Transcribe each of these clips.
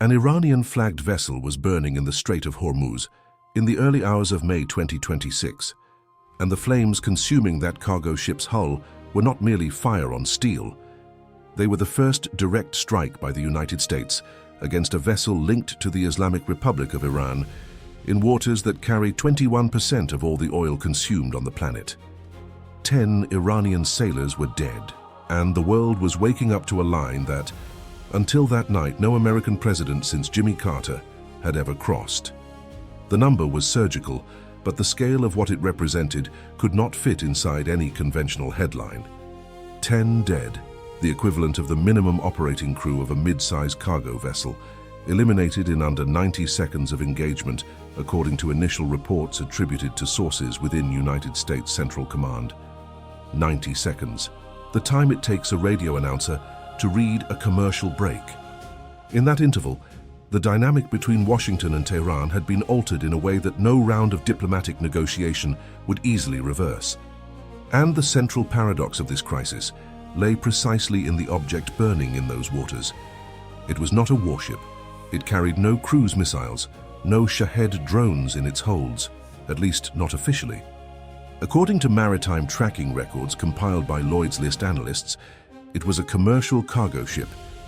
An Iranian-flagged vessel was burning in the Strait of Hormuz in the early hours of May 2026, and the flames consuming that cargo ship's hull were not merely fire on steel. They were the first direct strike by the United States against a vessel linked to the Islamic Republic of Iran in waters that carry 21% of all the oil consumed on the planet. 10 Iranian sailors were dead, and the world was waking up to a line that, until that night, no American president since Jimmy Carter had ever crossed. The number was surgical, but the scale of what it represented could not fit inside any conventional headline. 10 dead, the equivalent of the minimum operating crew of a mid-sized cargo vessel, eliminated in under 90 seconds of engagement, according to initial reports attributed to sources within United States Central Command. 90 seconds, the time it takes a radio announcer to read a commercial break. In that interval, the dynamic between Washington and Tehran had been altered in a way that no round of diplomatic negotiation would easily reverse. And the central paradox of this crisis lay precisely in the object burning in those waters. It was not a warship. It carried no cruise missiles, no Shahed drones in its holds, at least not officially. According to maritime tracking records compiled by Lloyd's List analysts, it was a commercial cargo ship,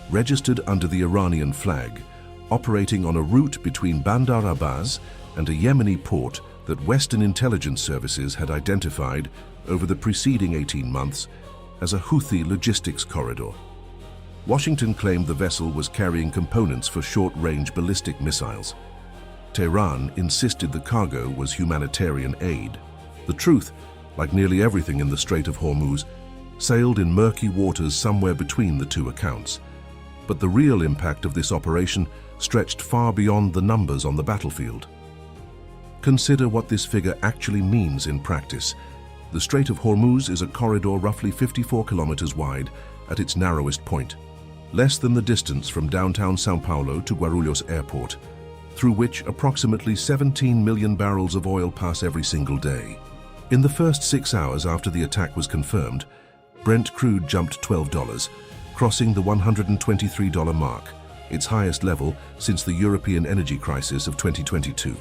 registered under the Iranian flag, operating on a route between Bandar Abbas and a Yemeni port that Western intelligence services had identified over the preceding 18 months as a Houthi logistics corridor. Washington claimed the vessel was carrying components for short-range ballistic missiles. Tehran insisted the cargo was humanitarian aid. The truth, like nearly everything in the Strait of Hormuz, sailed in murky waters somewhere between the two accounts. But the real impact of this operation stretched far beyond the numbers on the battlefield. Consider what this figure actually means in practice. The Strait of Hormuz is a corridor roughly 54 kilometers wide at its narrowest point, less than the distance from downtown São Paulo to Guarulhos Airport, through which approximately 17 million barrels of oil pass every single day. In the first 6 hours after the attack was confirmed, Brent crude jumped $12, crossing the $123 mark, its highest level since the European energy crisis of 2022.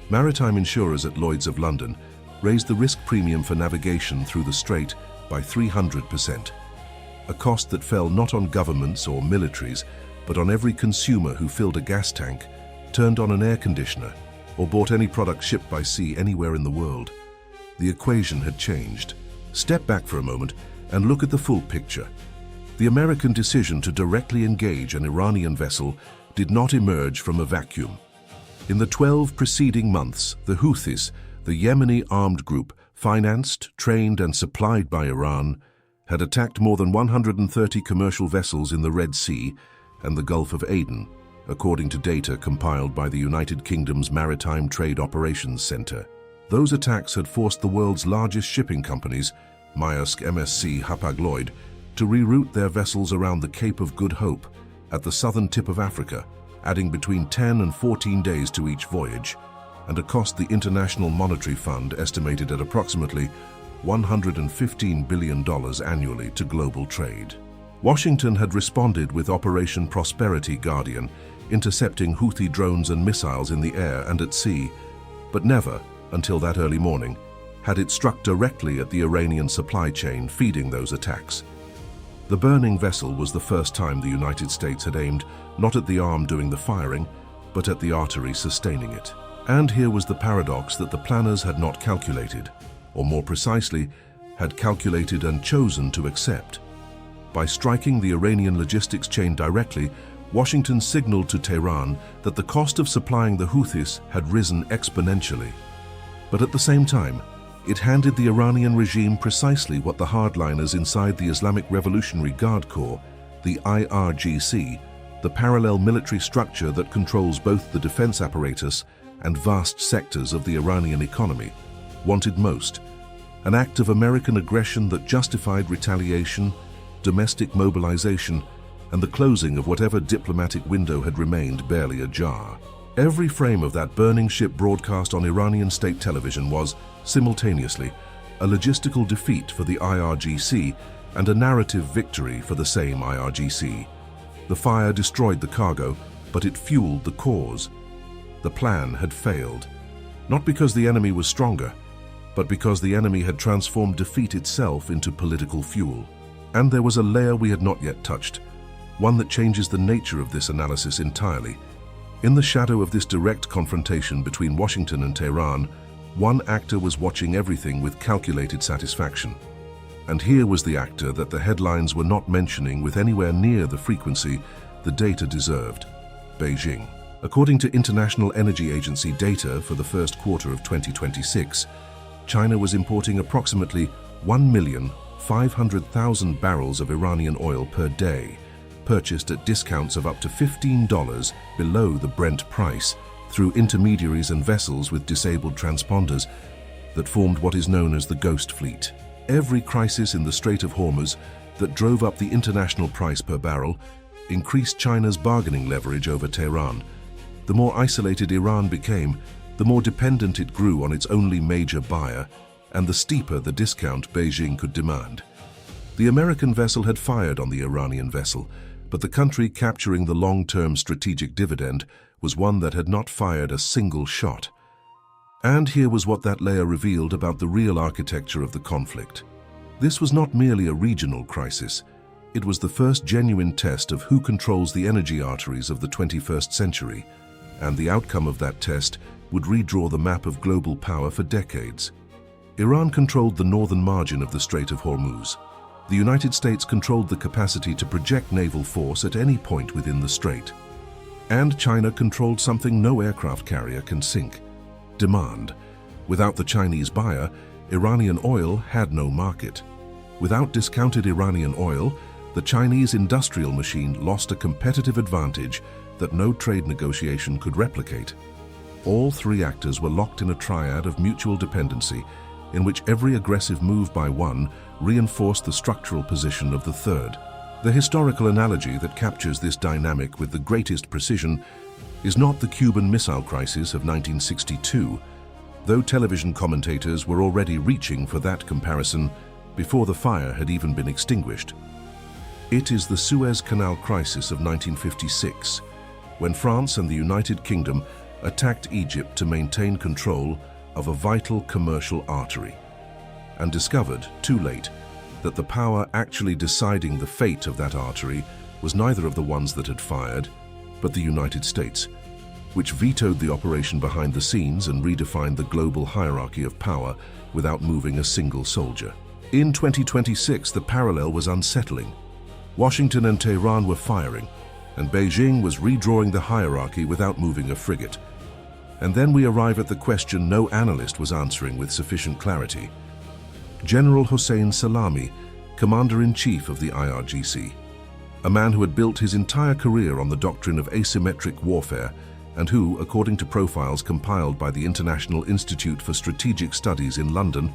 Maritime insurers at Lloyd's of London raised the risk premium for navigation through the strait by 300%, a cost that fell not on governments or militaries, but on every consumer who filled a gas tank, turned on an air conditioner, or bought any product shipped by sea anywhere in the world. The equation had changed. Step back for a moment and look at the full picture. The American decision to directly engage an Iranian vessel did not emerge from a vacuum. In the 12 preceding months, the Houthis, the Yemeni armed group, financed, trained, and supplied by Iran, had attacked more than 130 commercial vessels in the Red Sea and the Gulf of Aden, according to data compiled by the United Kingdom's Maritime Trade Operations Center. Those attacks had forced the world's largest shipping companies, Maersk, MSC, Hapag-Lloyd, to reroute their vessels around the Cape of Good Hope at the southern tip of Africa, adding between 10 and 14 days to each voyage, and a cost the International Monetary Fund estimated at approximately $115 billion annually to global trade. Washington had responded with Operation Prosperity Guardian, intercepting Houthi drones and missiles in the air and at sea, but never, until that early morning, had it struck directly at the Iranian supply chain feeding those attacks. The burning vessel was the first time the United States had aimed not at the arm doing the firing, but at the artery sustaining it. And here was the paradox that the planners had not calculated, or more precisely, had calculated and chosen to accept. By striking the Iranian logistics chain directly, Washington signaled to Tehran that the cost of supplying the Houthis had risen exponentially. But at the same time, it handed the Iranian regime precisely what the hardliners inside the Islamic Revolutionary Guard Corps, the IRGC, the parallel military structure that controls both the defense apparatus and vast sectors of the Iranian economy, wanted most: an act of American aggression that justified retaliation, domestic mobilization, and the closing of whatever diplomatic window had remained barely ajar. Every frame of that burning ship broadcast on Iranian state television was, simultaneously, a logistical defeat for the IRGC and a narrative victory for the same IRGC. The fire destroyed the cargo, but it fueled the cause. The plan had failed, not because the enemy was stronger, but because the enemy had transformed defeat itself into political fuel. And there was a layer we had not yet touched, one that changes the nature of this analysis entirely. In the shadow of this direct confrontation between Washington and Tehran, one actor was watching everything with calculated satisfaction. And here was the actor that the headlines were not mentioning with anywhere near the frequency the data deserved: Beijing. According to International Energy Agency data for the first quarter of 2026, China was importing approximately 1,500,000 barrels of Iranian oil per day, purchased at discounts of up to $15 below the Brent price through intermediaries and vessels with disabled transponders that formed what is known as the Ghost Fleet. Every crisis in the Strait of Hormuz that drove up the international price per barrel increased China's bargaining leverage over Tehran. The more isolated Iran became, the more dependent it grew on its only major buyer, and the steeper the discount Beijing could demand. The American vessel had fired on the Iranian vessel, but the country capturing the long-term strategic dividend was one that had not fired a single shot. And here was what that layer revealed about the real architecture of the conflict. This was not merely a regional crisis. It was the first genuine test of who controls the energy arteries of the 21st century, and the outcome of that test would redraw the map of global power for decades. Iran controlled the northern margin of the Strait of Hormuz. The United States controlled the capacity to project naval force at any point within the strait. And China controlled something no aircraft carrier can sink: demand. Without the Chinese buyer, Iranian oil had no market. Without discounted Iranian oil, the Chinese industrial machine lost a competitive advantage that no trade negotiation could replicate. All three actors were locked in a triad of mutual dependency, in which every aggressive move by one reinforced the structural position of the third. The historical analogy that captures this dynamic with the greatest precision is not the Cuban Missile Crisis of 1962, though television commentators were already reaching for that comparison before the fire had even been extinguished. It is the Suez Canal Crisis of 1956, when France and the United Kingdom attacked Egypt to maintain control of a vital commercial artery, and discovered, too late, that the power actually deciding the fate of that artery was neither of the ones that had fired, but the United States, which vetoed the operation behind the scenes and redefined the global hierarchy of power without moving a single soldier. In 2026, the parallel was unsettling. Washington and Tehran were firing, and Beijing was redrawing the hierarchy without moving a frigate. And then we arrive at the question no analyst was answering with sufficient clarity. General Hossein Salami, Commander-in-Chief of the IRGC, a man who had built his entire career on the doctrine of asymmetric warfare and who, according to profiles compiled by the International Institute for Strategic Studies in London,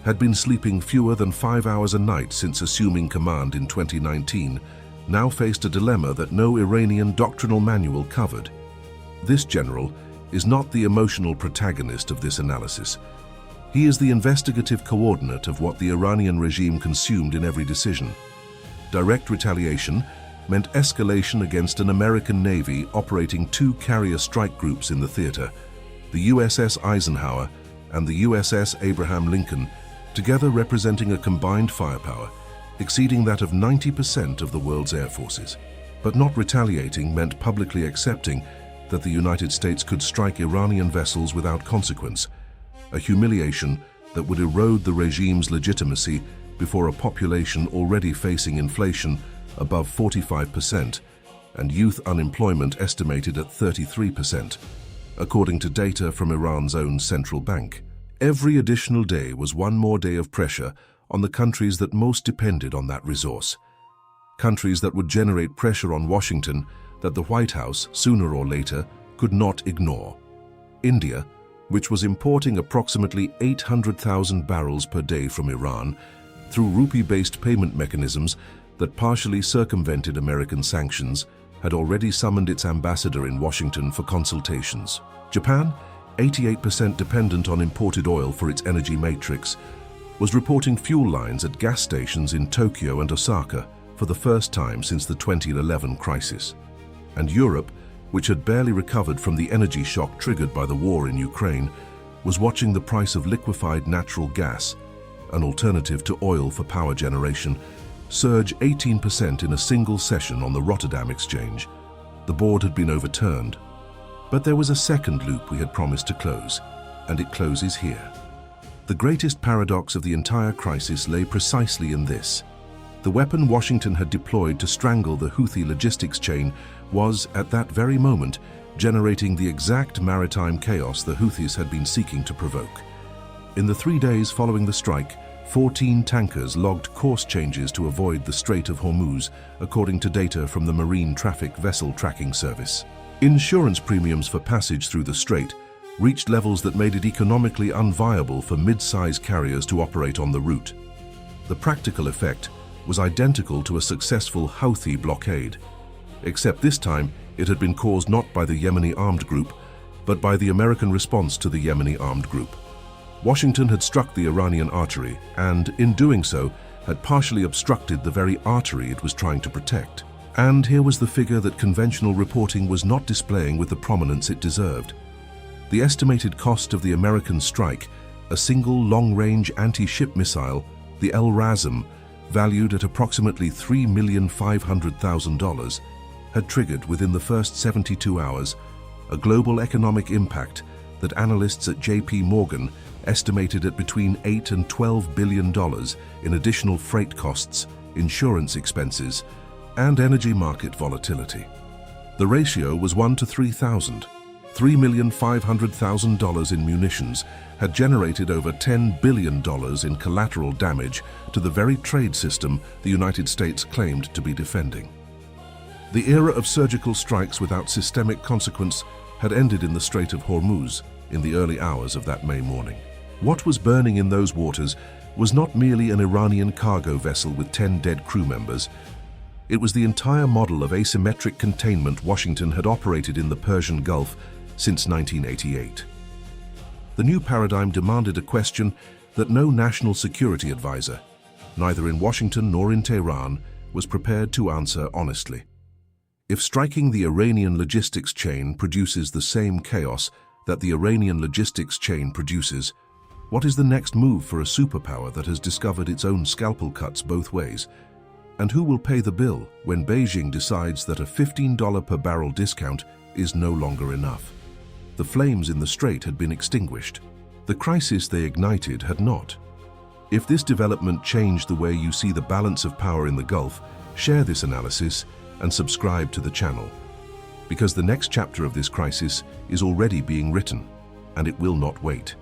had been sleeping fewer than 5 hours a night since assuming command in 2019, now faced a dilemma that no Iranian doctrinal manual covered. This general is not the emotional protagonist of this analysis. He is the investigative coordinate of what the Iranian regime consumed in every decision. Direct retaliation meant escalation against an American Navy operating 2 carrier strike groups in the theater, the USS Eisenhower and the USS Abraham Lincoln, together representing a combined firepower exceeding that of 90% of the world's air forces. But not retaliating meant publicly accepting that the United States could strike Iranian vessels without consequence, a humiliation that would erode the regime's legitimacy before a population already facing inflation above 45% and youth unemployment estimated at 33%, according to data from Iran's own central bank. Every additional day was one more day of pressure on the countries that most depended on that resource, countries that would generate pressure on Washington that the White House, sooner or later, could not ignore. India, which was importing approximately 800,000 barrels per day from Iran through rupee-based payment mechanisms that partially circumvented American sanctions, had already summoned its ambassador in Washington for consultations. Japan, 88% dependent on imported oil for its energy matrix, was reporting fuel lines at gas stations in Tokyo and Osaka for the first time since the 2011 crisis. And Europe, which had barely recovered from the energy shock triggered by the war in Ukraine, was watching the price of liquefied natural gas, an alternative to oil for power generation, surge 18% in a single session on the Rotterdam exchange. The board had been overturned. But there was a second loop we had promised to close, and it closes here. The greatest paradox of the entire crisis lay precisely in this. The weapon Washington had deployed to strangle the Houthi logistics chain was, at that very moment, generating the exact maritime chaos the Houthis had been seeking to provoke. In the 3 days following the strike, 14 tankers logged course changes to avoid the Strait of Hormuz, according to data from the Marine Traffic Vessel Tracking Service. Insurance premiums for passage through the strait reached levels that made it economically unviable for mid-size carriers to operate on the route. The practical effect was identical to a successful Houthi blockade, except this time it had been caused not by the Yemeni armed group, but by the American response to the Yemeni armed group. Washington had struck the Iranian artery and, in doing so, had partially obstructed the very artery it was trying to protect. And here was the figure that conventional reporting was not displaying with the prominence it deserved. The estimated cost of the American strike, a single long-range anti-ship missile, the El Razm, valued at approximately $3,500,000, had triggered within the first 72 hours a global economic impact that analysts at J.P. Morgan estimated at between $8 and $12 billion in additional freight costs, insurance expenses, and energy market volatility. The ratio was 1 to 3,000. $3,500,000 in munitions had generated over $10 billion in collateral damage to the very trade system the United States claimed to be defending. The era of surgical strikes without systemic consequence had ended in the Strait of Hormuz in the early hours of that May morning. What was burning in those waters was not merely an Iranian cargo vessel with 10 dead crew members. It was the entire model of asymmetric containment Washington had operated in the Persian Gulf since 1988. The new paradigm demanded a question that no national security advisor, neither in Washington nor in Tehran, was prepared to answer honestly. If striking the Iranian logistics chain produces the same chaos that the Iranian logistics chain produces, what is the next move for a superpower that has discovered its own scalpel cuts both ways? And who will pay the bill when Beijing decides that a $15 per barrel discount is no longer enough? The flames in the strait had been extinguished. The crisis they ignited had not. If this development changed the way you see the balance of power in the Gulf, share this analysis and subscribe to the channel, because the next chapter of this crisis is already being written, and it will not wait.